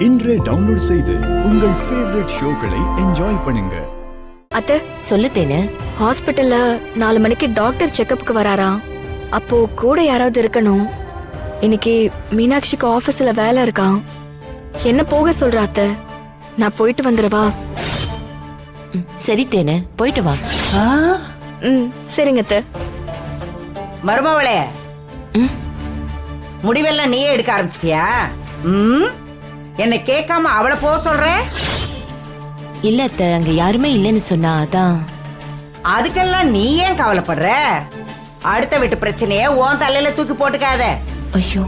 இன்றே டவுன்லோட் செய்து உங்கள் ஃபேவரட் ஷோக்களை என்ஜாய் பண்ணுங்க. அத்தை சொல்லுத்தேனே. ஹாஸ்பிட்டல்ல 4 மணிக்கு டாக்டர் செக்கப்புக்கு வராராம். அப்போ கூட யாராவது இருக்கணும். இன்னைக்கு மீனாட்சிக்கு ஆபீஸ்ல வேலை இருக்கான். என்ன போக சொல்ற அத்தை? நான் போயிட்டு வந்துடவா? சரி தேனே, போயிட்டு வா. சரிங்க அத்தை. மருமவளே, முடிவெல்லாம் நீயே எடுக்க ஆரம்பிச்சிட்டியா? என்ன கேட்காம அவளை போக சொல்ற? இல்ல அத்தை, அங்க யாருமே இல்லைன்னு சொன்னா அதான். அதுக்கெல்லாம் நீ ஏன் கவலைப்படுற? அடுத்த வீட்டு பிரச்சனைய உன் தலையில தூக்கி போட்டுக்காத. ஐயோ,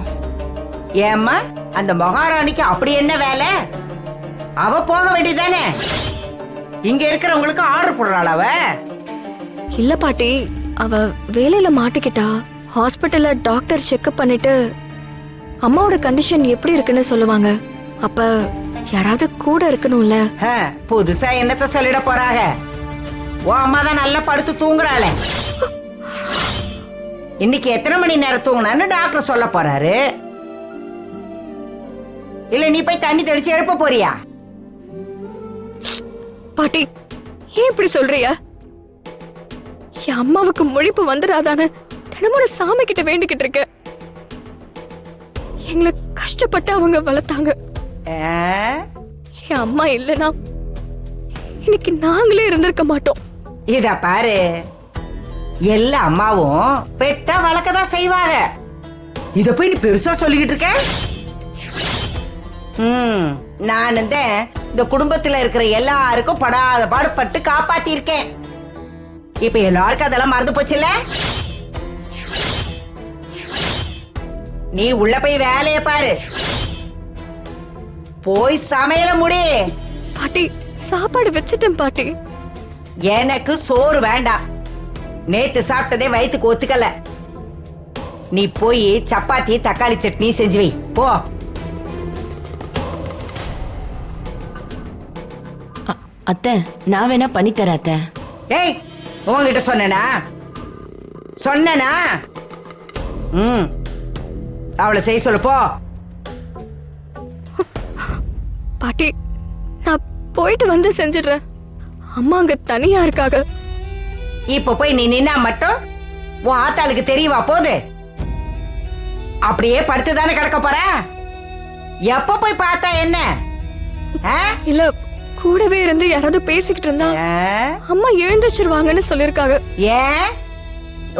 ஏம்மா, அந்த மகாராணிக்கு அப்படி என்ன வேலை? அவ போக வேண்டியதானே? இங்க இருக்கிறவங்களுக்கு ஆர்டர் போடுறாள் அவ. இல்ல பாட்டி, அவ வேலையில மாட்டிக்கிட்டா. ஹாஸ்பிட்டல்ல டாக்டர் செக்அப் பண்ணிட்டு அம்மாவோட கண்டிஷன் எப்படி இருக்குன்னு சொல்லுவாங்க. அப்ப யாராவது கூட இருக்கணும்ல. புதுசா என்னத்த சொல்லிட போறாங்க? உன் அம்மா தான் நல்லா படுத்து தூங்குறாளே. இன்னைக்கு எத்தனை மணி நேரம் தூங்கினான்னு டாக்டர் சொல்ல போறாரு. இல்ல நீ போய் தண்ணி தெளிச்சு எழுப்ப போறியா? பாட்டி, ஏன் இப்படி சொல்றியா? என் அம்மாவுக்கு முழிப்பு வந்துடாதான்னு தினமும் சாமி கிட்ட வேண்டிக்கிட்டு இருக்க. எங்களை கஷ்டப்பட்டு அவங்க வளர்த்தாங்க. என் அம்மா இல்லனா இன்னைக்கு நாங்களே இருந்திருக்க மாட்டோம். இத பாரு, எல்லா அம்மாவும் பெத்தா வளர்க்கதான் செய்வாங்க. இத போய் நீ பெருசா சொல்லிக்கிட்டு இருக்க. நான் இந்த குடும்பத்துல இருக்கிற எல்லாருக்கும் படாத பாடுபட்டு காப்பாத்தி இருக்கேன். இப்ப எல்லாருக்கும் அதெல்லாம் மறந்து போச்சுல்ல? நீ உள்ள போய் வேலைய பாரு. போய் சமையல முடி. பாட்டி, சாப்பாடு வச்சிட்டேன் பாட்டி. எனக்கு சோறு வேண்டாம். நேத்து சாப்பிட்டதே வயிற்றுக்கு ஒத்துக்கல. நீ போய் சப்பாத்தி தக்காளி சட்னி செஞ்சு வை போ. அத்தை, நான் வேணா பண்ணி தரேன் அத்தை. ஏய், உங்ககிட்ட சொன்னனா? அவளை செய்ய சொல்லு போ. பாட்டி, நான் போயிட்டு வந்து செஞ்சிடுறேன். அம்மா அங்க தனியா இருக்காங்க. இப்ப போய் நீ நின்னா மட்டும் உன் ஆத்தாளுக்கு தெரியவா போகுது? அப்படியே படுத்துதானே கிடக்க போற? எப்ப போய் பார்த்தா என்ன? இல்ல, கூடவே இருந்து யாராவது பேசிக்கிட்டு இருந்தா அம்மா எழுந்திருச்சிருவாங்கன்னு சொல்லிருக்காங்க. ஏன்?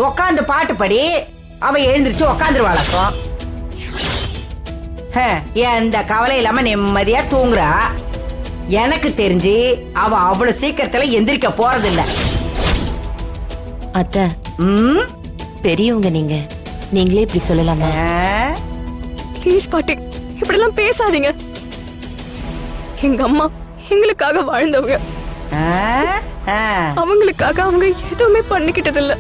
உக்காந்து பாட்டு படி, அவ எழுந்திருச்சு உக்காந்துருவாளக்கம். எந்த கவலை இல்லாம நிம்மதியா தூங்குறா. எனக்கு தெரிஞ்சு அவ அவ்வளவு சீக்கிரத்துல எந்திரிக்க போறதில்ல. அத்தை, பெரியவங்க நீங்க, நீங்களே இப்படி சொல்லலாமா? ப்ளீஸ் பாட்டி, இப்படி எல்லாம் பேசாதீங்க. எங்க அம்மா எங்களுக்காக வாழ்ந்தவங்க. அவங்களுக்காக அவங்க எதுவுமே பண்ணிக்கிட்டது இல்ல.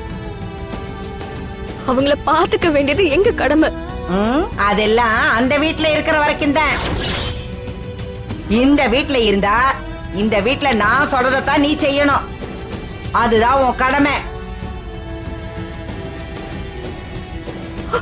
அவங்கள பாத்துக்க வேண்டியது எங்க கடமை. அதெல்லாம் அந்த வீட்டுல இருக்கிற வரைக்கும் தான். இந்த வீட்டுல இருந்தா இந்த வீட்டுல நான் சொல்றதான் நீ செய்யணும். அதுதான் உன் கடமை.